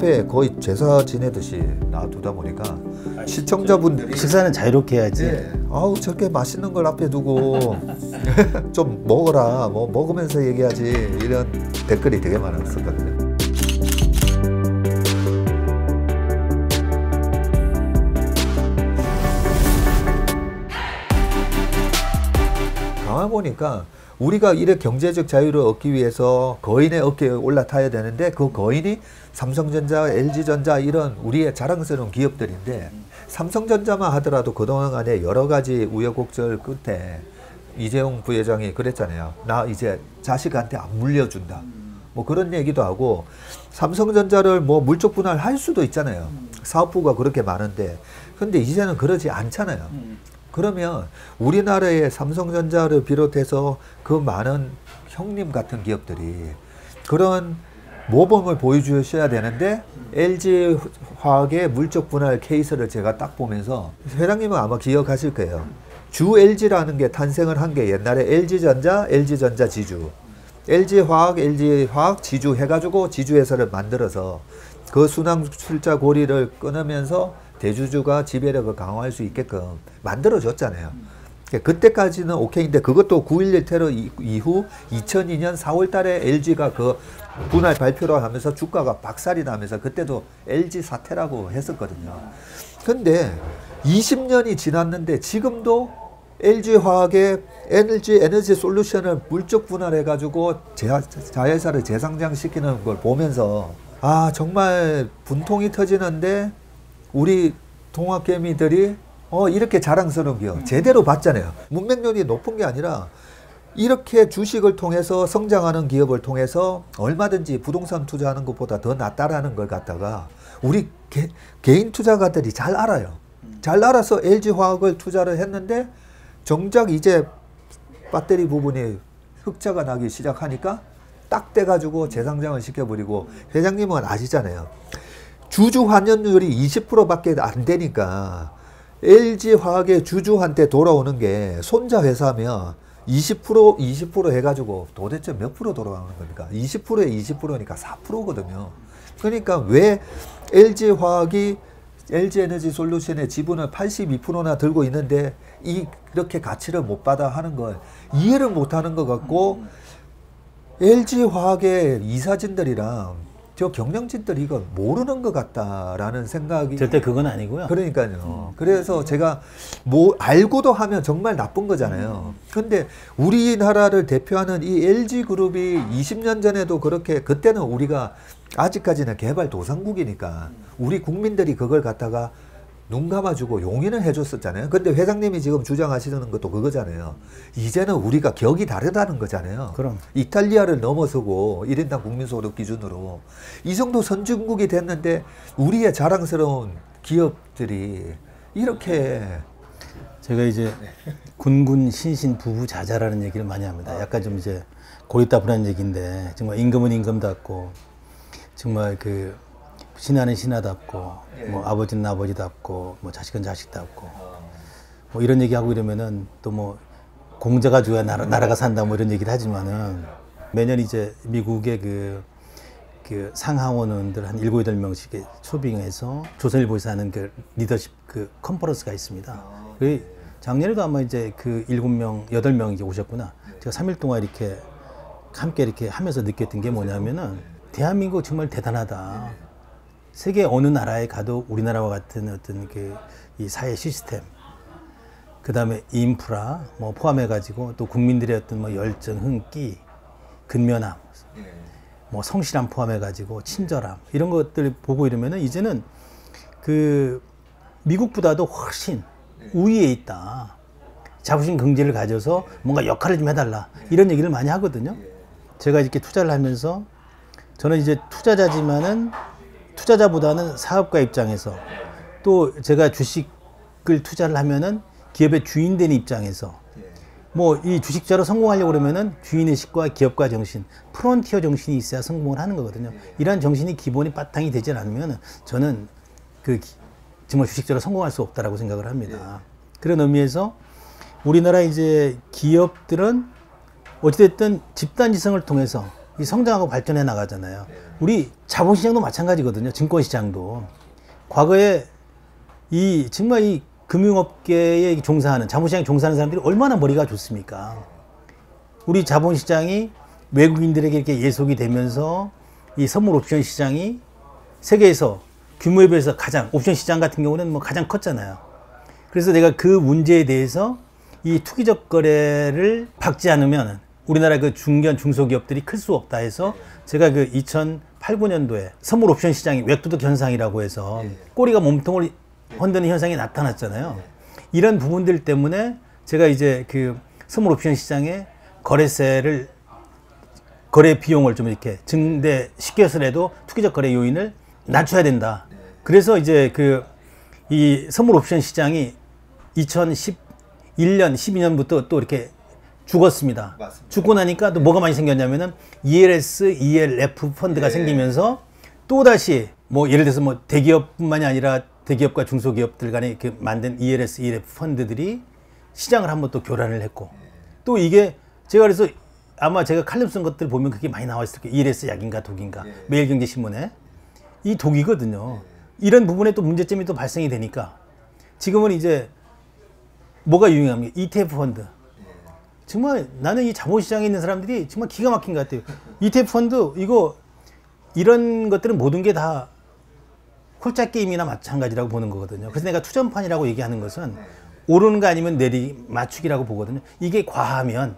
앞에 거의 제사 지내듯이 놔두다 보니까 시청자분들이 식사는 자유롭게 해야지. 네. 아우 저렇게 맛있는 걸 앞에 두고 좀 먹어라, 뭐 먹으면서 얘기하지, 이런 댓글이 되게 많았었거든요. 가만 보니까 우리가 이래 경제적 자유를 얻기 위해서 거인의 어깨에 올라타야 되는데 그 거인이 삼성전자, LG전자 이런 우리의 자랑스러운 기업들인데, 삼성전자만 하더라도 그동안에 여러 가지 우여곡절 끝에 이재용 부회장이 그랬잖아요. 나 이제 자식한테 안 물려준다. 뭐 그런 얘기도 하고, 삼성전자를 뭐 물적 분할할 수도 있잖아요. 사업부가 그렇게 많은데. 근데 이제는 그러지 않잖아요. 그러면 우리나라의 삼성전자를 비롯해서 그 많은 형님 같은 기업들이 그런 모범을 보여주셔야 되는데, LG화학의 물적 분할 케이스를 제가 딱 보면서, 회장님은 아마 기억하실 거예요. 주 LG라는 게 탄생을 한 게 옛날에 LG전자, LG전자 지주, LG화학, LG화학 지주 해가지고 지주회사를 만들어서 그 순환 출자 고리를 끊으면서 대주주가 지배력을 강화할 수 있게끔 만들어줬잖아요. 그때까지는 오케이인데, 그것도 9.11 테러 이후 2002년 4월 달에 LG가 그 분할 발표를 하면서 주가가 박살이 나면서 그때도 LG 사태라고 했었거든요. 근데 20년이 지났는데 지금도 LG화학의 에너지 솔루션을 물적 분할해가지고 자회사를 재상장시키는 걸 보면서, 아 정말 분통이 터지는데 우리 동학개미들이 이렇게 자랑스러운 기업 제대로 봤잖아요. 문맹률이 높은 게 아니라 이렇게 주식을 통해서 성장하는 기업을 통해서 얼마든지 부동산 투자하는 것보다 더 낫다라는 걸 갖다가 우리 개인 투자가들이 잘 알아요. 잘 알아서 LG화학을 투자를 했는데, 정작 이제 배터리 부분이 흑자가 나기 시작하니까 딱 돼가지고 재상장을 시켜버리고, 회장님은 아시잖아요. 주주 환원율이 20%밖에 안 되니까 LG화학의 주주한테 돌아오는 게 손자 회사면 20% 해가지고 도대체 몇 프로 돌아가는 겁니까? 20%에 20%니까 4%거든요. 그러니까 왜 LG화학이 LG에너지 솔루션의 지분을 82%나 들고 있는데 이렇게 가치를 못 받아 하는 걸 이해를 못 하는 것 같고, LG화학의 이사진들이랑 저 경영진들이 이거 모르는 것 같다라는 생각이. 절대 그건 아니고요. 그러니까요. 그래서 제가 뭐 알고도 하면 정말 나쁜 거잖아요. 근데 우리나라를 대표하는 이 LG그룹이 20년 전에도 그렇게, 그때는 우리가 아직까지는 개발도상국이니까 우리 국민들이 그걸 갖다가 눈 감아주고 용인을 해줬었잖아요. 근데 회장님이 지금 주장하시는 것도 그거잖아요. 이제는 우리가 격이 다르다는 거잖아요. 그럼. 이탈리아를 넘어서고 1인당 국민소득 기준으로 이 정도 선진국이 됐는데 우리의 자랑스러운 기업들이 이렇게. 제가 이제 군군 신신 부부자자라는 얘기를 많이 합니다. 약간 좀 이제 고리따분한 얘기인데, 정말 임금은 임금답고, 정말 그 신하는 신하답고, 뭐 아버지는 아버지답고, 뭐 자식은 자식답고, 뭐 이런 얘기하고 이러면은 또 뭐 공자가 줘야 나라가 산다 뭐 이런 얘기를 하지만은, 매년 이제 미국의 그 상하원원들 한 7, 8명씩 초빙해서 조선일보에서 하는 그 리더십 그 컨퍼런스가 있습니다. 작년에도 아마 이제 그 7명, 8명이 이제 오셨구나. 제가 3일 동안 이렇게 함께 이렇게 하면서 느꼈던 게 뭐냐면은, 대한민국 정말 대단하다. 세계 어느 나라에 가도 우리나라와 같은 어떤 이 사회 시스템, 그 다음에 인프라 뭐 포함해가지고 또 국민들의 어떤 뭐 열정, 흥기, 근면함, 뭐 성실함 포함해가지고 친절함, 이런 것들 보고 이러면은 이제는 그 미국보다도 훨씬 우위에 있다. 자부심 긍지를 가져서 뭔가 역할을 좀 해달라. 이런 얘기를 많이 하거든요. 제가 이렇게 투자를 하면서, 저는 이제 투자자지만은 투자자보다는 사업가 입장에서, 또 제가 주식을 투자를 하면은 기업의 주인 되는 입장에서, 뭐 이 주식자로 성공하려고 그러면은 주인의식과 기업가 정신, 프론티어 정신이 있어야 성공을 하는 거거든요. 이러한 정신이 기본이 바탕이 되지 않으면 저는 정말 주식자로 성공할 수 없다라고 생각을 합니다. 그런 의미에서 우리나라 이제 기업들은 어찌됐든 집단지성을 통해서 이 성장하고 발전해 나가잖아요. 우리 자본시장도 마찬가지거든요. 증권시장도. 과거에 이 정말 이 금융업계에 종사하는, 자본시장에 종사하는 사람들이 얼마나 머리가 좋습니까? 우리 자본시장이 외국인들에게 이렇게 예속이 되면서 이 선물 옵션 시장이 세계에서 규모에 비해서 가장, 옵션 시장 같은 경우는 뭐 가장 컸잖아요. 그래서 내가 그 문제에 대해서 이 투기적 거래를 막지 않으면 우리나라 그 중견 중소기업들이 클 수 없다 해서 제가 그 2008, 9년도에 선물 옵션 시장이 웹도덕 현상이라고 해서 꼬리가 몸통을 흔드는 현상이 나타났잖아요. 이런 부분들 때문에 제가 이제 그 선물 옵션 시장의 거래 비용을 좀 이렇게 증대시켜서라도 투기적 거래 요인을 낮춰야 된다. 그래서 이제 이 선물 옵션 시장이 2011년, 12년부터 또 이렇게 죽었습니다. 맞습니다. 죽고 나니까 또 뭐가 많이 생겼냐면은 ELS, ELF 펀드가 생기면서 또다시 뭐 예를 들어서 뭐 대기업뿐만이 아니라 대기업과 중소기업들 간에 이렇게 만든 ELS, ELF 펀드들이 시장을 한번 또 교란을 했고 또 이게 제가 그래서 아마 제가 칼럼 쓴 것들 보면 그게 많이 나와 있을 거예요. ELS 약인가 독인가 매일경제신문에 이 독이거든요. 이런 부분에 또 문제점이 또 발생이 되니까 지금은 이제 뭐가 유행합니까? ETF 펀드. 정말 나는 이 자본시장에 있는 사람들이 정말 기가 막힌 것 같아요. ETF 펀드 이런 것들은 모든 게 다 홀짝 게임이나 마찬가지라고 보는 거거든요. 그래서 내가 투전판이라고 얘기하는 것은 오르는 거 아니면 맞추기라고 보거든요. 이게 과하면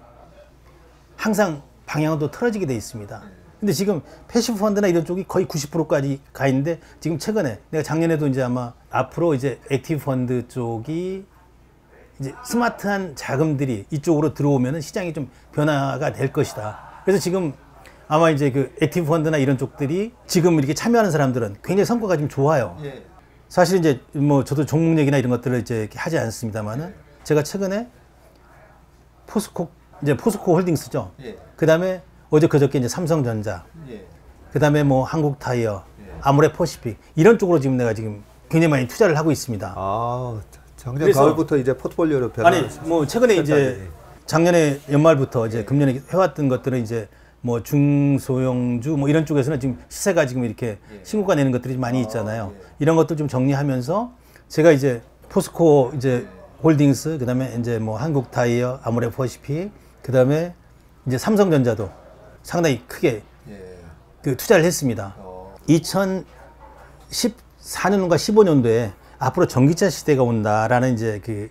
항상 방향은 또 틀어지게 돼 있습니다. 근데 지금 패시브 펀드나 이런 쪽이 거의 90%까지 가 있는데 지금 최근에 내가 작년에도 이제 아마 앞으로 이제 액티브 펀드 쪽이 이제 스마트한 자금들이 이쪽으로 들어오면은 시장이 좀 변화가 될 것이다. 그래서 지금 아마 이제 그 액티브 펀드나 이런 쪽들이 지금 이렇게 참여하는 사람들은 굉장히 성과가 좀 좋아요. 사실 이제 뭐 저도 종목 얘기나 이런 것들을 이제 이렇게 하지 않습니다만은 제가 최근에 포스코 홀딩스죠. 그 다음에 어제 그저께 이제 삼성전자, 그 다음에 뭐 한국타이어, 아모레퍼시픽 이런 쪽으로 지금 내가 지금 굉장히 많이 투자를 하고 있습니다. 아, 작년 가을부터 이제 포트폴리오로 아니 뭐 최근에 이제 작년에 연말부터 이제 금년에 해왔던 것들은 이제 뭐 중소형주 뭐 이런 쪽에서는 지금 시세가 지금 이렇게 신고가 내는 것들이 많이 있잖아요. 이런 것들 좀 정리하면서 제가 이제 포스코 이제 홀딩스, 그다음에 이제 뭐 한국타이어, 아모레퍼시픽, 그다음에 이제 삼성전자도 상당히 크게 그 투자를 했습니다. 2014년과 15년도에 앞으로 전기차 시대가 온다라는 이제 그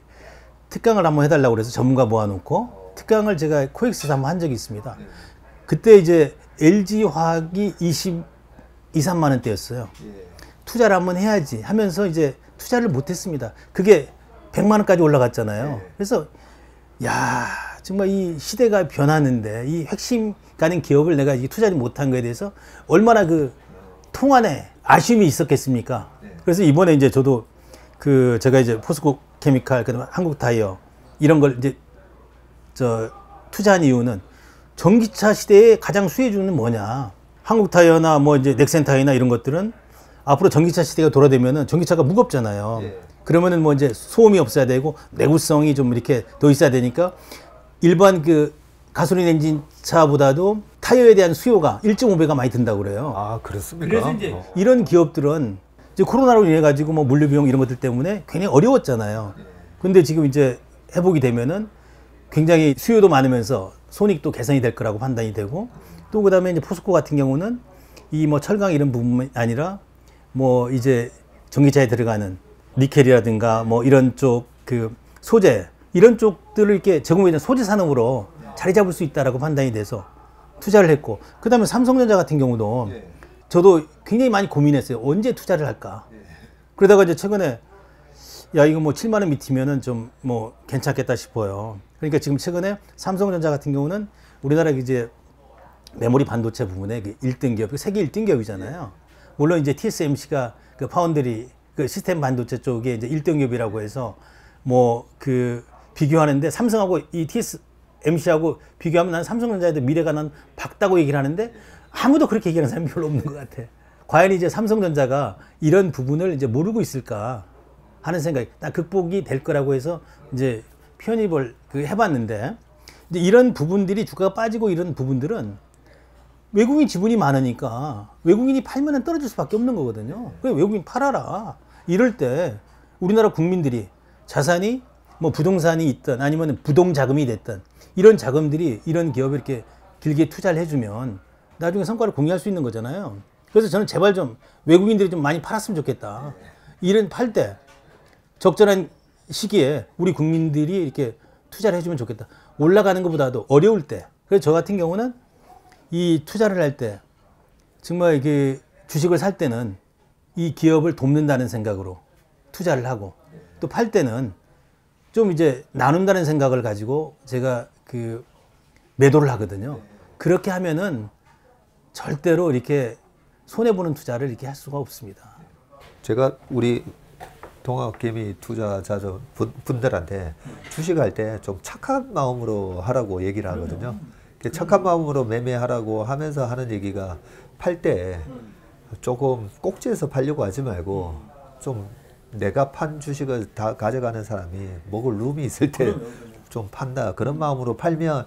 특강을 한번 해달라고 그래서 전문가 모아놓고 특강을 제가 코엑스에서 한번 한 적이 있습니다. 그때 이제 LG화학이 23만 원대였어요. 투자를 한번 해야지 하면서 이제 투자를 못했습니다. 그게 100만 원까지 올라갔잖아요. 그래서 야 정말 이 시대가 변하는데 이 핵심 가는 기업을 내가 이 투자를 못한 거에 대해서 얼마나 그 통안에 아쉬움이 있었겠습니까? 그래서 이번에 이제 저도 제가 이제 포스코 케미칼, 그다음에 한국타이어 이런 걸 이제 투자한 이유는 전기차 시대에 가장 수혜주는 뭐냐? 한국타이어나 뭐 이제 넥센타이어나 이런 것들은 앞으로 전기차 시대가 돌아되면은 전기차가 무겁잖아요. 그러면은 뭐 이제 소음이 없어야 되고 내구성이 좀 이렇게 더 있어야 되니까 일반 그 가솔린 엔진 차보다도 타이어에 대한 수요가 1.5배가 많이 든다고 그래요. 아, 그렇습니까? 그래서 이제 이런 기업들은 이제 코로나로 인해 가지고 뭐 물류 비용 이런 것들 때문에 굉장히 어려웠잖아요. 근데 지금 이제 회복이 되면은 굉장히 수요도 많으면서 손익도 개선이 될 거라고 판단이 되고 또 그다음에 이제 포스코 같은 경우는 이 뭐 철강 이런 부분이 아니라 뭐 이제 전기차에 들어가는 니켈이라든가 뭐 이런 쪽 그 소재 이런 쪽들을 이렇게 제공해주는 소재 산업으로 자리 잡을 수 있다라고 판단이 돼서 투자를 했고 그다음에 삼성전자 같은 경우도 저도 굉장히 많이 고민했어요. 언제 투자를 할까? 그러다가 이제 최근에 야 이거 뭐 7만 원 밑이면은 좀 뭐 괜찮겠다 싶어요. 그러니까 지금 최근에 삼성전자 같은 경우는 우리나라 이제 메모리 반도체 부분에 그 1등 기업, 세계 1등 기업이잖아요. 물론 이제 TSMC가 그 파운드리 그 시스템 반도체 쪽에 이제 1등 기업이라고 해서 뭐 그 비교하는데 삼성하고 이 TSMC하고 비교하면 난 삼성전자에도 미래가 난 밝다고 얘기를 하는데 아무도 그렇게 얘기하는 사람이 별로 없는 것 같아. 과연 이제 삼성전자가 이런 부분을 이제 모르고 있을까 하는 생각이 딱 극복이 될 거라고 해서 이제 편입을 해봤는데 이제 이런 부분들이 주가가 빠지고 이런 부분들은 외국인 지분이 많으니까 외국인이 팔면은 떨어질 수밖에 없는 거거든요. 그래 외국인 팔아라. 이럴 때 우리나라 국민들이 자산이 뭐 부동산이 있든 아니면 부동 자금이 됐든 이런 자금들이 이런 기업에 이렇게 길게 투자를 해주면 나중에 성과를 공유할 수 있는 거잖아요. 그래서 저는 제발 좀 외국인들이 좀 많이 팔았으면 좋겠다. 이런 팔 때 적절한 시기에 우리 국민들이 이렇게 투자를 해주면 좋겠다. 올라가는 것보다도 어려울 때. 그래서 저 같은 경우는 이 투자를 할 때 정말 그 주식을 살 때는 이 기업을 돕는다는 생각으로 투자를 하고 또 팔 때는 좀 이제 나눈다는 생각을 가지고 제가 그 매도를 하거든요. 그렇게 하면은 절대로 이렇게 손해보는 투자를 이렇게 할 수가 없습니다. 제가 우리 동학개미 투자자 분들한테 주식할 때 좀 착한 마음으로 하라고 얘기를 하거든요. 착한 마음으로 매매하라고 하면서 하는 얘기가 팔 때 조금 꼭지에서 팔려고 하지 말고 좀 내가 판 주식을 다 가져가는 사람이 먹을 룸이 있을 때 좀 판다. 그런 마음으로 팔면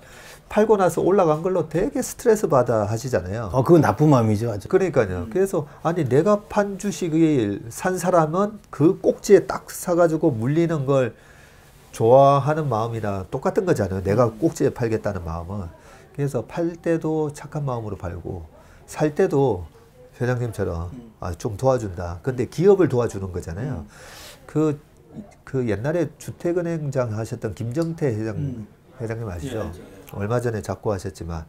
팔고 나서 올라간 걸로 되게 스트레스 받아 하시잖아요. 그건 나쁜 마음이죠. 아주. 그러니까요. 그래서 아니 내가 판 주식을 산 사람은 그 꼭지에 딱 사가지고 물리는 걸 좋아하는 마음이랑 똑같은 거잖아요. 내가 꼭지에 팔겠다는 마음은. 그래서 팔 때도 착한 마음으로 팔고 살 때도 회장님처럼 좀 도와준다. 근데 기업을 도와주는 거잖아요. 그 옛날에 주택은행장 하셨던 김정태 회장님 아시죠? 얼마 전에 작고 하셨지만.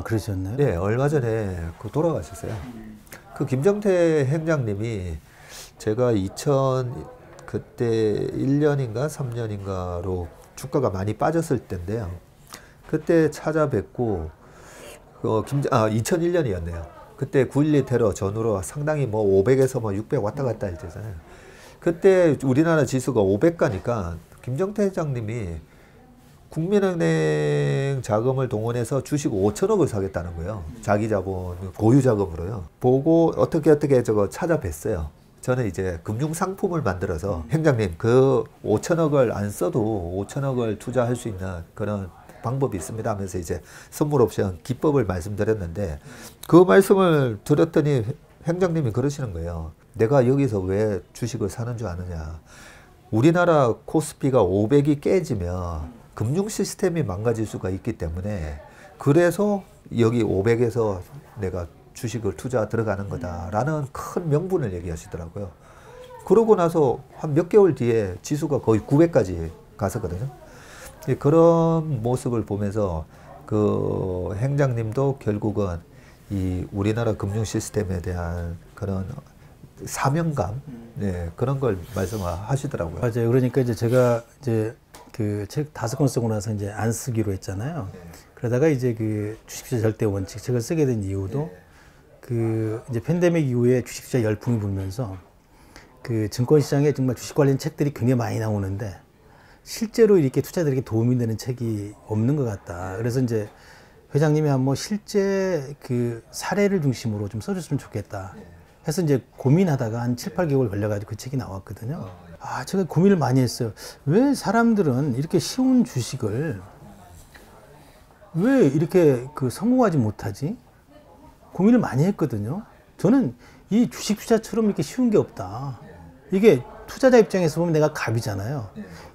그러셨나요? 네, 얼마 전에 돌아가셨어요. 그 김정태 행장님이 제가 그때 1년인가 3년인가로 주가가 많이 빠졌을 때인데요. 그때 찾아뵙고 2001년이었네요. 그때 9.12 테러 전후로 상당히 뭐 500에서 뭐 600 왔다 갔다 할 때잖아요. 그때 우리나라 지수가 500 가니까 김정태 회장님이 국민은행 자금을 동원해서 주식 5천억을 사겠다는 거예요. 자기 자본, 고유 자금으로요. 보고 어떻게 저거 찾아뵀어요. 저는 이제 금융상품을 만들어서 행장님 그 5천억을 안 써도 5천억을 투자할 수 있는 그런 방법이 있습니다 하면서 이제 선물 옵션 기법을 말씀드렸는데 그 말씀을 들었더니 행장님이 그러시는 거예요. 내가 여기서 왜 주식을 사는 줄 아느냐. 우리나라 코스피가 500이 깨지면 금융 시스템이 망가질 수가 있기 때문에 그래서 여기 500에서 내가 주식을 투자 들어가는 거다라는 큰 명분을 얘기하시더라고요. 그러고 나서 한 몇 개월 뒤에 지수가 거의 900까지 갔었거든요. 그런 모습을 보면서 그 행장님도 결국은 이 우리나라 금융 시스템에 대한 그런 사명감, 네, 그런 걸 말씀하시더라고요. 맞아요. 그러니까 이제 제가 이제 그 책 5권 쓰고 나서 이제 안 쓰기로 했잖아요. 그러다가 이제 그 주식투자 절대 원칙 책을 쓰게 된 이유도 그 이제 팬데믹 이후에 주식투자 열풍이 불면서 그 증권시장에 정말 주식 관련 책들이 굉장히 많이 나오는데 실제로 이렇게 투자자들에게 도움이 되는 책이 없는 것 같다. 그래서 이제 회장님이 한번 실제 그 사례를 중심으로 좀 써줬으면 좋겠다. 해서 이제 고민하다가 한 7, 8개월 걸려가지고 그 책이 나왔거든요. 제가 고민을 많이 했어요. 왜 사람들은 이렇게 쉬운 주식을 왜 이렇게 성공하지 못하지? 고민을 많이 했거든요. 저는 이 주식 투자처럼 이렇게 쉬운 게 없다. 이게 투자자 입장에서 보면 내가 갑이잖아요.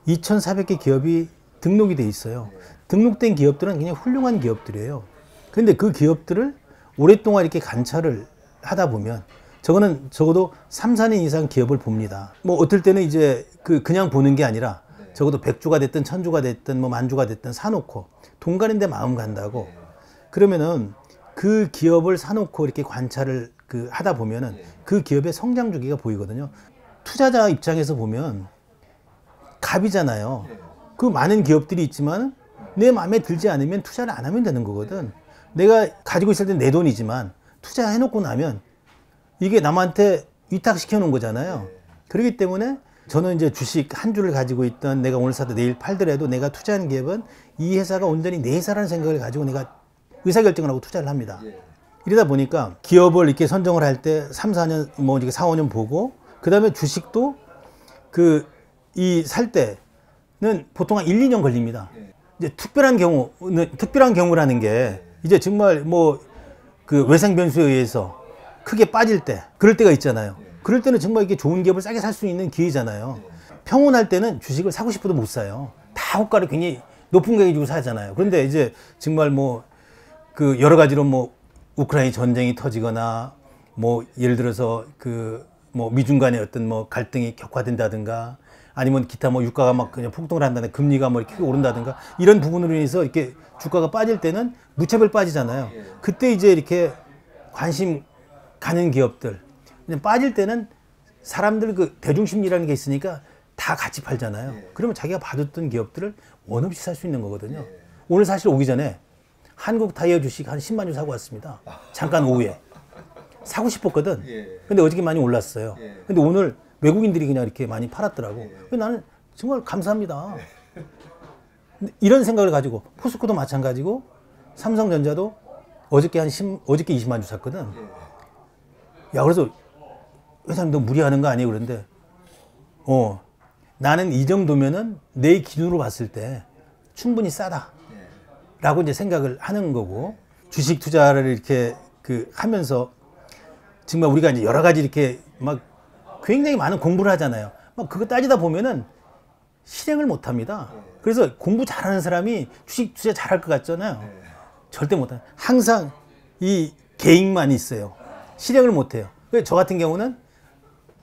2,400개 기업이 등록이 돼 있어요. 등록된 기업들은 그냥 훌륭한 기업들이에요. 그런데 그 기업들을 오랫동안 이렇게 관찰을 하다 보면 저거는 적어도 3, 4년 이상 기업을 봅니다. 뭐 어떨 때는 이제 그냥 보는 게 아니라 적어도 100주가 됐든 1000주가 됐든 뭐 만주가 됐든 사놓고 돈 가는데 마음 간다고 그러면은 그 기업을 사놓고 이렇게 관찰을 하다 보면은 그 기업의 성장 주기가 보이거든요. 투자자 입장에서 보면 갑이잖아요. 그 많은 기업들이 있지만 내 마음에 들지 않으면 투자를 안 하면 되는 거거든. 내가 가지고 있을 땐 내 돈이지만 투자해놓고 나면 이게 남한테 위탁시켜 놓은 거잖아요. 그렇기 때문에 저는 이제 주식 한 주를 가지고 있던 내가 오늘 사도 내일 팔더라도 내가 투자하는 기업은 이 회사가 온전히 내 회사라는 생각을 가지고 내가 의사결정을 하고 투자를 합니다. 이러다 보니까 기업을 이렇게 선정을 할 때 3, 4년, 뭐 이렇게 4, 5년 보고 그 다음에 주식도 살 때는 보통 한 1, 2년 걸립니다. 이제 특별한 경우라는 게 이제 정말 뭐 그 외상 변수에 의해서 크게 빠질 때, 그럴 때가 있잖아요. 그럴 때는 정말 이게 좋은 기업을 싸게 살 수 있는 기회잖아요. 평온할 때는 주식을 사고 싶어도 못 사요. 다 호가를 굉장히 높은 가격에 주고 사잖아요. 그런데 이제 정말 뭐 그 여러 가지로 뭐 우크라이나 전쟁이 터지거나 뭐 예를 들어서 그 뭐 미중 간의 어떤 뭐 갈등이 격화된다든가 아니면 기타 뭐 유가가 막 그냥 폭등을 한다든가 금리가 뭐 이렇게 오른다든가 이런 부분으로 인해서 이렇게 주가가 빠질 때는 무차별 빠지잖아요. 그때 이제 이렇게 관심 가는 기업들 그냥 빠질 때는 사람들 그 대중심리라는 게 있으니까 다 같이 팔잖아요. 그러면 자기가 봐줬던 기업들을 원 없이 살 수 있는 거거든요. 오늘 사실 오기 전에 한국 타이어 주식 한 10만 주 사고 왔습니다. 잠깐 오후에. 사고 싶었거든. 근데 어저께 많이 올랐어요. 근데 오늘 외국인들이 그냥 이렇게 많이 팔았더라고. 그래서 나는 정말 감사합니다. 이런 생각을 가지고 포스코도 마찬가지고 삼성전자도 어저께 어저께 20만 주 샀거든. 야, 그래서 회사님 너 무리하는 거 아니에요? 그런데 나는 이 정도면은 내 기준으로 봤을 때 충분히 싸다 라고 이제 생각을 하는 거고, 주식 투자를 이렇게 그 하면서 정말 우리가 이제 여러 가지 이렇게 막 굉장히 많은 공부를 하잖아요. 막 그거 따지다 보면은 실행을 못 합니다. 그래서 공부 잘하는 사람이 주식 투자 잘할 것 같잖아요. 절대 못해요. 항상 이 계획만 있어요. 실행을 못 해요. 그래서 저 같은 경우는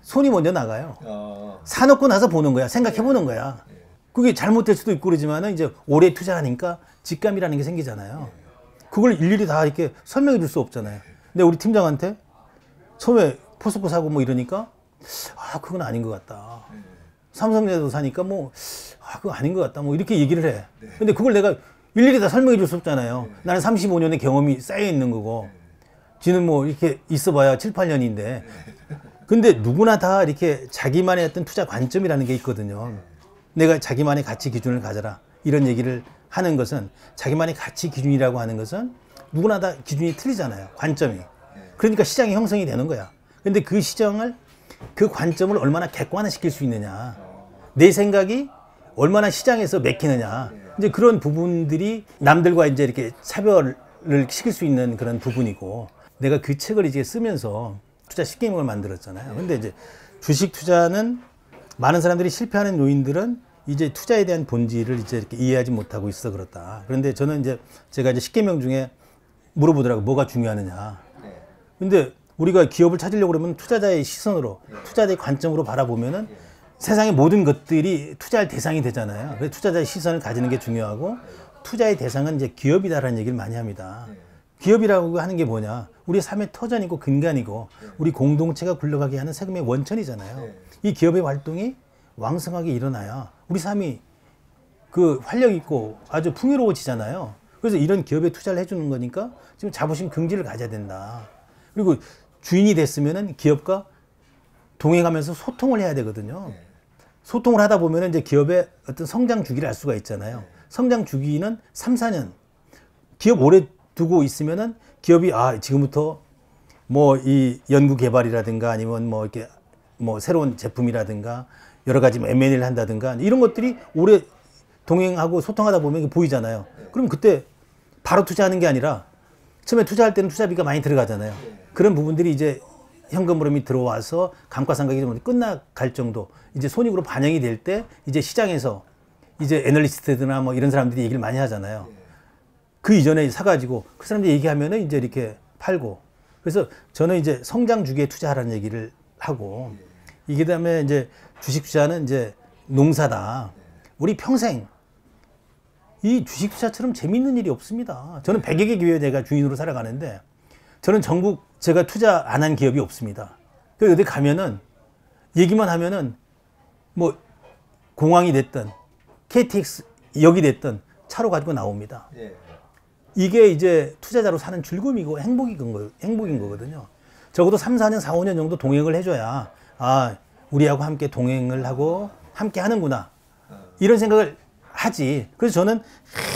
손이 먼저 나가요. 사놓고 나서 보는 거야. 생각해 보는 거야. 그게 잘못될 수도 있고 그러지만은 이제 오래 투자하니까 직감이라는 게 생기잖아요. 그걸 일일이 다 이렇게 설명해 줄 수 없잖아요. 근데 우리 팀장한테 처음에 포스코 사고 뭐 이러니까 그건 아닌 것 같다. 삼성전자도 사니까 그거 아닌 것 같다. 뭐 이렇게 얘기를 해. 근데 그걸 내가 일일이 다 설명해 줄 수 없잖아요. 나는 35년의 경험이 쌓여 있는 거고, 지는 뭐 이렇게 있어봐야 7, 8년인데. 근데 누구나 다 이렇게 자기만의 어떤 투자 관점이라는 게 있거든요. 내가 자기만의 가치 기준을 가져라. 이런 얘기를 하는 것은, 자기만의 가치 기준이라고 하는 것은 누구나 다 기준이 틀리잖아요. 관점이. 그러니까 시장이 형성이 되는 거야. 근데 그 시장을, 그 관점을 얼마나 객관화시킬 수 있느냐. 내 생각이 얼마나 시장에서 맥히느냐. 이제 그런 부분들이 남들과 이제 이렇게 차별을 시킬 수 있는 그런 부분이고, 내가 그 책을 이제 쓰면서 투자 10개명을 만들었잖아요. 근데 이제 주식 투자는 많은 사람들이 실패하는 요인들은 이제 투자에 대한 본질을 이제 이렇게 이해하지 못하고 있어 그렇다. 그런데 저는 이제 제가 이제 10개명 중에 물어보더라고, 뭐가 중요하느냐. 근데 우리가 기업을 찾으려고 그러면 투자자의 시선으로, 투자자의 관점으로 바라보면은 세상의 모든 것들이 투자할 대상이 되잖아요. 그래서 투자자의 시선을 가지는 게 중요하고, 투자의 대상은 이제 기업이다라는 얘기를 많이 합니다. 기업이라고 하는 게 뭐냐? 우리 삶의 터전이고 근간이고 우리 공동체가 굴러가게 하는 세금의 원천이잖아요. 이 기업의 활동이 왕성하게 일어나야 우리 삶이 그 활력 있고 아주 풍요로워지잖아요. 그래서 이런 기업에 투자를 해주는 거니까 지금 자부심 긍지를 가져야 된다. 그리고 주인이 됐으면은 기업과 동행하면서 소통을 해야 되거든요. 소통을 하다 보면 이제 기업의 어떤 성장 주기를 알 수가 있잖아요. 성장 주기는 3, 4년. 기업 오래 두고 있으면은 기업이 지금부터 뭐 이 연구 개발이라든가 아니면 뭐 이렇게 뭐 새로운 제품이라든가 여러 가지 뭐 M&A를 한다든가 이런 것들이 오래 동행하고 소통하다 보면 이게 보이잖아요. 그럼 그때 바로 투자하는 게 아니라 처음에 투자할 때는 투자비가 많이 들어가잖아요. 그런 부분들이 이제 현금 흐름이 들어와서 감가상각이 좀 끝나갈 정도, 이제 손익으로 반영이 될 때 이제 시장에서 이제 애널리스트들이나 뭐 이런 사람들이 얘기를 많이 하잖아요. 그 이전에 사가지고 그 사람들이 얘기하면은 이제 이렇게 팔고. 그래서 저는 이제 성장 주기에 투자하라는 얘기를 하고, 이게 다음에 이제 주식 투자는 이제 농사다. 우리 평생 이 주식 투자처럼 재밌는 일이 없습니다. 저는 100여 개 기업에 내가 주인으로 살아가는데, 저는 전국 제가 투자 안 한 기업이 없습니다. 그래서 어디 가면은 얘기만 하면은 뭐 공항이 됐든 KTX 역이 됐든 차로 가지고 나옵니다. 이게 이제 투자자로 사는 즐거움이고 행복인 거거든요. 적어도 3, 4년, 4, 5년 정도 동행을 해줘야 우리하고 함께 동행을 하고 함께 하는구나. 이런 생각을 하지. 그래서 저는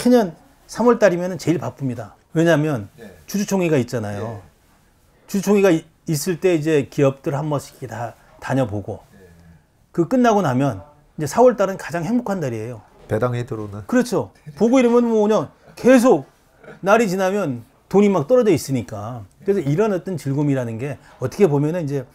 매년 3월 달이면 제일 바쁩니다. 왜냐하면 주주총회가 있잖아요. 주주총회가 있을 때 이제 기업들 한 번씩 다 다녀보고, 그 끝나고 나면 이제 4월 달은 가장 행복한 달이에요. 배당에 들어오는. 그렇죠. 보고 이러면 뭐 그냥 계속 날이 지나면 돈이 막 떨어져 있으니까. 그래서 이런 어떤 즐거움이라는 게 어떻게 보면은 이제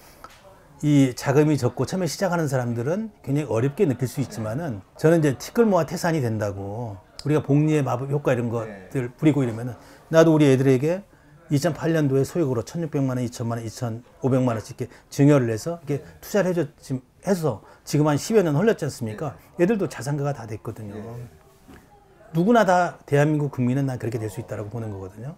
이 자금이 적고 처음에 시작하는 사람들은 굉장히 어렵게 느낄 수 있지만은 저는 이제 티끌모아 태산이 된다고 우리가 복리의 마법 효과 이런 것들 부리고 이러면은 나도 우리 애들에게 2008년도에 소액으로 1,600만 원, 2,000만 원, 2,500만 원씩 이렇게 증여를 해서 이렇게 투자를 해서 지금 한 10여 년 흘렀지 않습니까? 애들도 자산가가 다 됐거든요. 누구나 다 대한민국 국민은 난 그렇게 될 수 있다고 보는 거거든요.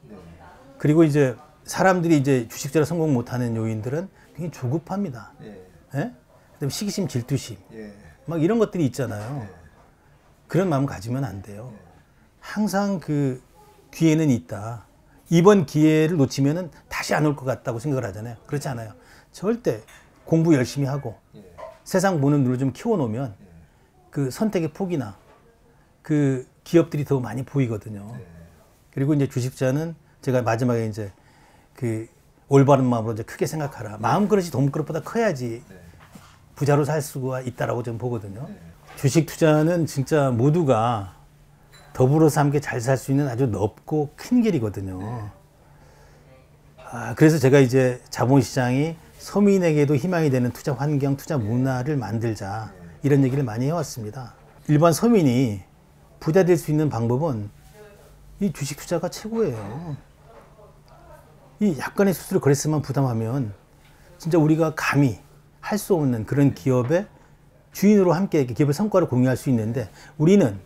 그리고 이제 사람들이 이제 주식처럼 성공 못하는 요인들은 굉장히 조급합니다. 예? 그다음에 시기심, 질투심, 막 이런 것들이 있잖아요. 그런 마음 가지면 안 돼요. 항상 그 기회는 있다. 이번 기회를 놓치면은 다시 안 올 것 같다고 생각을 하잖아요. 그렇지 않아요. 절대 공부 열심히 하고 세상 보는 눈을 좀 키워놓으면 그 선택의 폭이나 그 기업들이 더 많이 보이거든요. 그리고 이제 주식자는 제가 마지막에 이제 그 올바른 마음으로 이제 크게 생각하라. 마음 그릇이 돈 그릇보다 커야지 부자로 살 수가 있다라고 저는 보거든요. 주식 투자는 진짜 모두가 더불어서 함께 잘 살 수 있는 아주 넓고 큰 길이거든요. 그래서 제가 이제 자본시장이 서민에게도 희망이 되는 투자 환경, 투자 문화를 만들자 이런 얘기를 많이 해왔습니다. 일반 서민이 부자 될 수 있는 방법은 이 주식 투자가 최고예요. 이 약간의 수수료 거래세만 부담하면 진짜 우리가 감히 할 수 없는 그런 기업의 주인으로 함께 기업의 성과를 공유할 수 있는데 우리는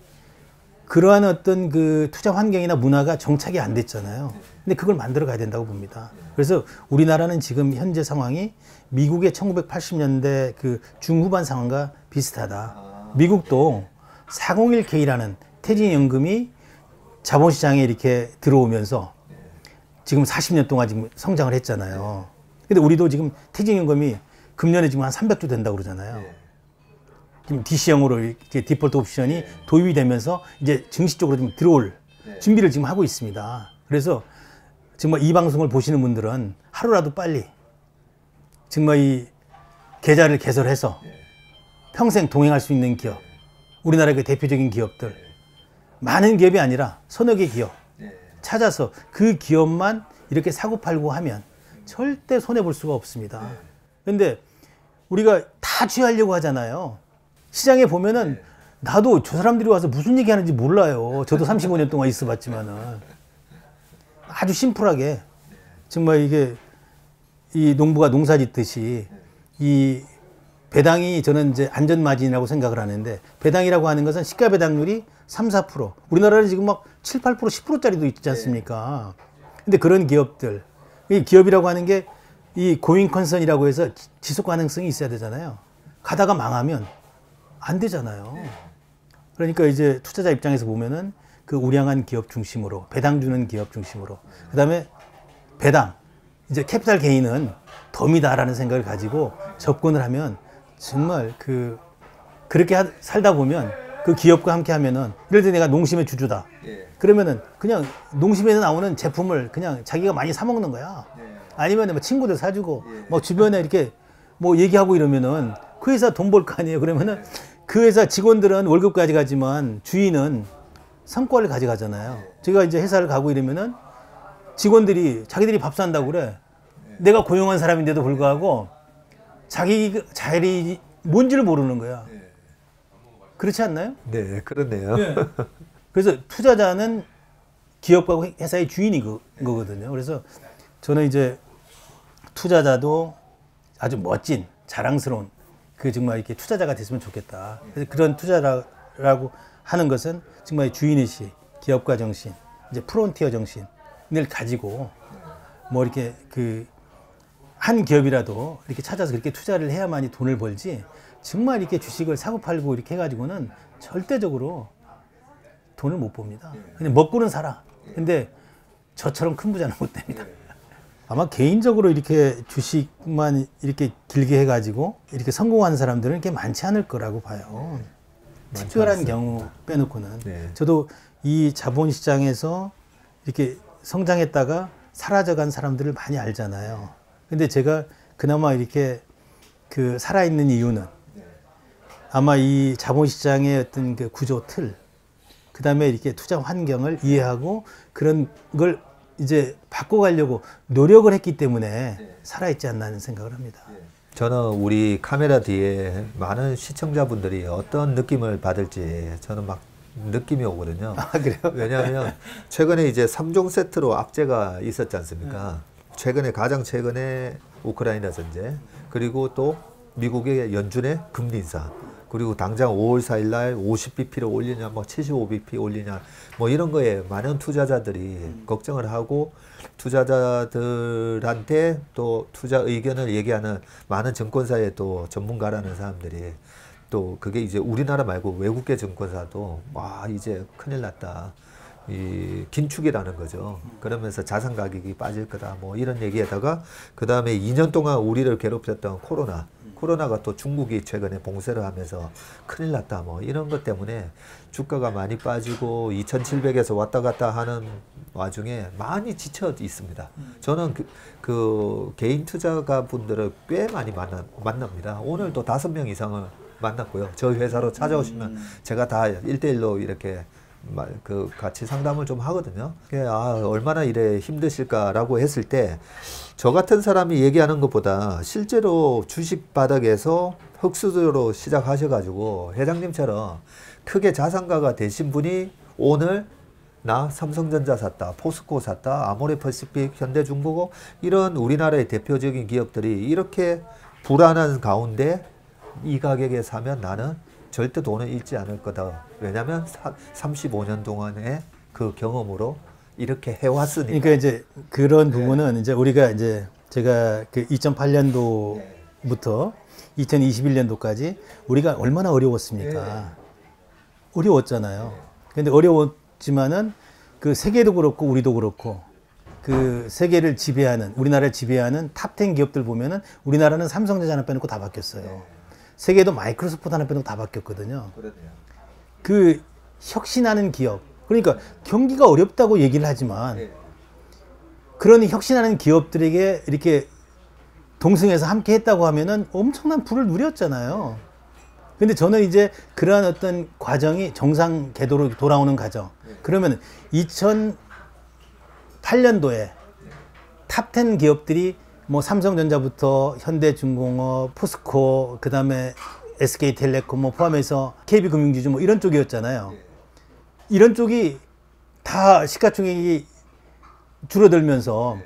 그러한 어떤 그 투자 환경이나 문화가 정착이 안 됐잖아요. 근데 그걸 만들어 가야 된다고 봅니다. 그래서 우리나라는 지금 현재 상황이 미국의 1980년대 그 중후반 상황과 비슷하다. 미국도 401k라는 퇴직연금이 자본시장에 이렇게 들어오면서 지금 40년 동안 지금 성장을 했잖아요. 근데 우리도 지금 퇴직연금이 금년에 지금 한 300조 된다고 그러잖아요. 지금 DC형으로 이렇게 디폴트 옵션이 도입이 되면서 이제 증시 쪽으로 좀 들어올 준비를 지금 하고 있습니다. 그래서 정말 이 방송을 보시는 분들은 하루라도 빨리 정말 이 계좌를 개설해서 평생 동행할 수 있는 기업, 우리나라의 그 대표적인 기업들, 많은 기업이 아니라 서너 개 기업 찾아서 그 기업만 이렇게 사고팔고 하면 절대 손해볼 수가 없습니다. 근데 우리가 다 취하려고 하잖아요. 시장에 보면은 나도 저 사람들이 와서 무슨 얘기 하는지 몰라요. 저도 35년 동안 있어 봤지만은 아주 심플하게 정말 이게 이 농부가 농사 짓듯이 이 배당이 저는 이제 안전마진이라고 생각을 하는데 배당이라고 하는 것은 시가 배당률이 3, 4%. 우리나라는 지금 막 7, 8%, 10%짜리도 있지 않습니까? 근데 그런 기업들, 이 기업이라고 하는 게 이 고잉 컨선이라고 해서 지속 가능성이 있어야 되잖아요. 가다가 망하면 안 되잖아요. 그러니까 이제 투자자 입장에서 보면은 그 우량한 기업 중심으로 배당 주는 기업 중심으로 그다음에 배당 이제 캐피탈 게인은 덤이다라는 생각을 가지고 접근을 하면 정말 그렇게 살다 보면 그 기업과 함께 하면은 예를 들어 내가 농심의 주주다. 그러면은 그냥 농심에서 나오는 제품을 그냥 자기가 많이 사 먹는 거야. 아니면 뭐 친구들 사주고 뭐 주변에 이렇게 뭐 얘기하고 이러면은 그 회사 돈 벌 거 아니에요. 그러면은 그 회사 직원들은 월급 가져가지만 주인은 성과를 가져가잖아요. 제가 이제 회사를 가고 이러면은 직원들이 자기들이 밥 산다고 그래. 내가 고용한 사람인데도 불구하고 자기 자리 뭔지를 모르는 거야. 그렇지 않나요? 네, 그렇네요. 네. 그래서 투자자는 기업과 회사의 주인인 거거든요. 그래서 저는 이제 투자자도 아주 멋진 자랑스러운 그 정말 이렇게 투자자가 됐으면 좋겠다. 그래서 그런 투자라고 하는 것은 정말 주인의식, 기업가 정신, 이제 프론티어 정신을 가지고 뭐 이렇게 한 기업이라도 이렇게 찾아서 그렇게 투자를 해야만이 돈을 벌지 정말 이렇게 주식을 사고 팔고 이렇게 해가지고는 절대적으로 돈을 못 봅니다. 그냥 먹고는 살아. 근데 저처럼 큰 부자는 못 됩니다. 아마 개인적으로 이렇게 주식만 이렇게 길게 해가지고 이렇게 성공하는 사람들은 이렇게 많지 않을 거라고 봐요. 특별한 경우 빼놓고는. 네. 저도 이 자본시장에서 이렇게 성장했다가 사라져간 사람들을 많이 알잖아요. 근데 제가 그나마 이렇게 살아있는 이유는 아마 이 자본시장의 어떤 그 구조 틀, 그 다음에 이렇게 투자 환경을 이해하고 그런 걸 이제 바꿔가려고 노력을 했기 때문에 살아있지 않나 하는 생각을 합니다. 저는 우리 카메라 뒤에 많은 시청자분들이 어떤 느낌을 받을지 저는 막 느낌이 오거든요. 아, 그래요? 왜냐하면 최근에 이제 3종 세트로 악재가 있었지 않습니까? 가장 최근에 우크라이나 전쟁, 그리고 또 미국의 연준의 금리 인상, 그리고 당장 5월 4일 날 50bp를 올리냐, 뭐 75bp 올리냐, 뭐 이런 거에 많은 투자자들이 걱정을 하고, 투자자들한테 또 투자 의견을 얘기하는 많은 증권사의 또 전문가라는 사람들이 또 그게 이제 우리나라 말고 외국계 증권사도 와 이제 큰일 났다, 이 긴축이라는 거죠. 그러면서 자산 가격이 빠질 거다, 뭐 이런 얘기에다가 그 다음에 2년 동안 우리를 괴롭혔던 코로나가 또 중국이 최근에 봉쇄를 하면서 큰일 났다, 뭐 이런 것 때문에 주가가 많이 빠지고 2,700에서 왔다 갔다 하는 와중에 많이 지쳐 있습니다. 저는 그 개인 투자가 분들을 꽤 많이 만납니다. 오늘도 5명 이상을 만났고요. 저희 회사로 찾아오시면 제가 다 1대1로 이렇게 같이 상담을 좀 하거든요. 얼마나 이래 힘드실까라고 했을 때 저 같은 사람이 얘기하는 것보다 실제로 주식 바닥에서 흑수저로 시작하셔가지고 회장님처럼 크게 자산가가 되신 분이 오늘 나 삼성전자 샀다, 포스코 샀다, 아모레퍼시픽, 현대중공업 이런 우리나라의 대표적인 기업들이 이렇게 불안한 가운데 이 가격에 사면 나는 절대 돈을 잃지 않을 거다. 왜냐하면 35년 동안의 그 경험으로 이렇게 해왔으니까. 그러니까 이제 그런 부분은 이제 우리가 이제 제가 그 2008년도부터 2021년도까지 우리가 얼마나 어려웠습니까? 어려웠잖아요. 근데 어려웠지만은 그 세계도 그렇고 우리도 그렇고 그 세계를 지배하는, 우리나라를 지배하는 탑10 기업들 보면은 우리나라는 삼성전자 하나 빼놓고 다 바뀌었어요. 세계도 마이크로소프트 하나 빼놓고 다 바뀌었거든요. 그 혁신하는 기업, 그러니까 경기가 어렵다고 얘기를 하지만 그런 혁신하는 기업들에게 이렇게 동승해서 함께 했다고 하면은 엄청난 부를 누렸잖아요. 근데 저는 이제 그러한 어떤 과정이 정상 궤도로 돌아오는 과정, 그러면 2008년도에 탑10 기업들이 뭐 삼성전자부터 현대중공업, 포스코, 그 다음에 SK텔레콤 뭐 포함해서 KB금융지주 뭐 이런 쪽이었잖아요. 이런 쪽이 다 시가총액이 줄어들면서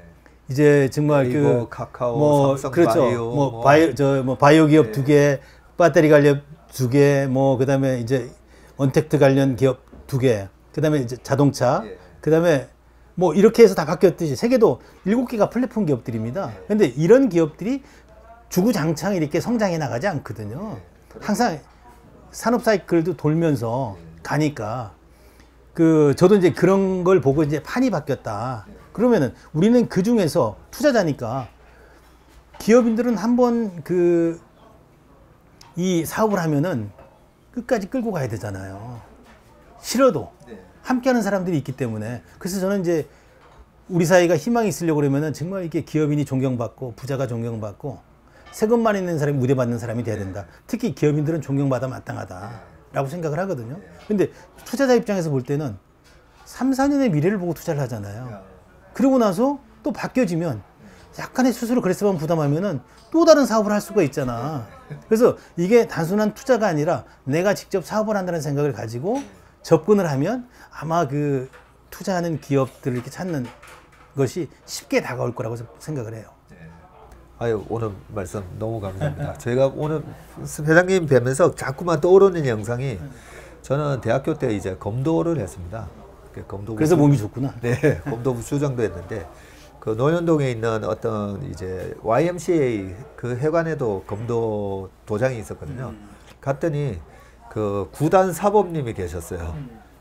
이제 정말 네이버, 카카오, 뭐 삼성 그렇죠. 바이오, 뭐 바이오 기업 2개, 배터리 관련 2개, 뭐 그다음에 이제 언택트 관련 기업 2개, 그다음에 이제 자동차, 그다음에 뭐 이렇게 해서 다 바뀌었듯이 세계도 7개가 플랫폼 기업들입니다. 근데 이런 기업들이 주구장창 이렇게 성장해 나가지 않거든요. 항상 산업 사이클도 돌면서 가니까 저도 이제 그런 걸 보고 이제 판이 바뀌었다. 그러면은 우리는 그 중에서 투자자니까 기업인들은 한번 이 사업을 하면은 끝까지 끌고 가야 되잖아요. 싫어도 함께 하는 사람들이 있기 때문에. 그래서 저는 이제 우리 사회가 희망이 있으려고 그러면은 정말 이게 기업인이 존경받고 부자가 존경받고 세금만 있는 사람이 무대받는 사람이 돼야 된다. 특히 기업인들은 존경받아 마땅하다라고 생각을 하거든요. 근데 투자자 입장에서 볼 때는 3, 4년의 미래를 보고 투자를 하잖아요. 그러고 나서 또 바뀌어지면 약간의 수수료 그레스만 부담하면은 또 다른 사업을 할 수가 있잖아. 그래서 이게 단순한 투자가 아니라 내가 직접 사업을 한다는 생각을 가지고 접근을 하면 아마 그 투자하는 기업들을 이렇게 찾는 것이 쉽게 다가올 거라고 생각을 해요. 아유, 오늘 말씀 너무 감사합니다. 저희가 오늘 회장님 뵈면서 자꾸만 떠오르는 영상이, 저는 대학교 때 이제 검도를 했습니다. 검도부 그래서 몸이 좋구나. 네, 검도부 수장도 했는데 그 노현동에 있는 어떤 이제 YMCA 그 회관에도 검도 도장이 있었거든요. 갔더니 그 구단 사범님이 계셨어요.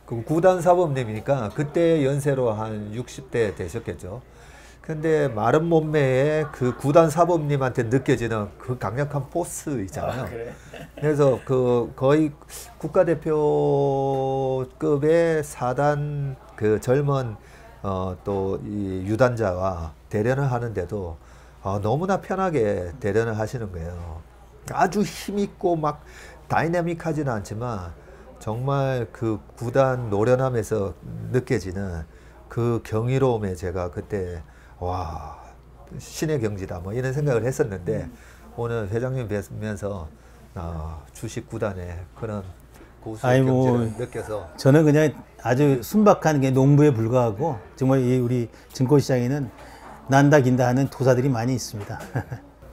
그 구단 사범님이니까 그때 연세로 한 60대 되셨겠죠. 근데 마른 몸매에 그 구단 사범님한테 느껴지는 그 강력한 포스 있잖아요. 그래? 그래서 그 거의 국가대표급의 4단 그 젊은 또 이 유단자와 대련을 하는데도 너무나 편하게 대련을 하시는 거예요. 아주 힘있고 막 다이내믹하지는 않지만 정말 그 구단 노련함에서 느껴지는 그 경이로움에 제가 그때 와 신의 경지다 뭐 이런 생각을 했었는데 오늘 회장님 뵈면서 주식 구단의 그런 고수의 경지를 느껴서 저는 그냥 아주 순박한 게 농부에 불과하고 정말 이 우리 증권시장에는 난다 긴다 하는 도사들이 많이 있습니다.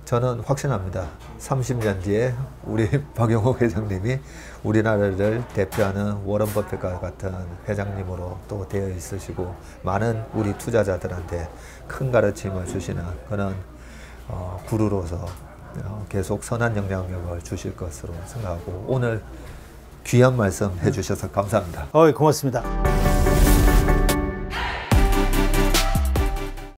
저는 확신합니다. 30년 뒤에 우리 박용옥 회장님이 우리나라를 대표하는 워런 버핏과 같은 회장님으로 또 되어 있으시고 많은 우리 투자자들한테 큰 가르침을 주시는 그런 구루로서 계속 선한 영향력을 주실 것으로 생각하고 오늘 귀한 말씀 해주셔서 감사합니다. 고맙습니다.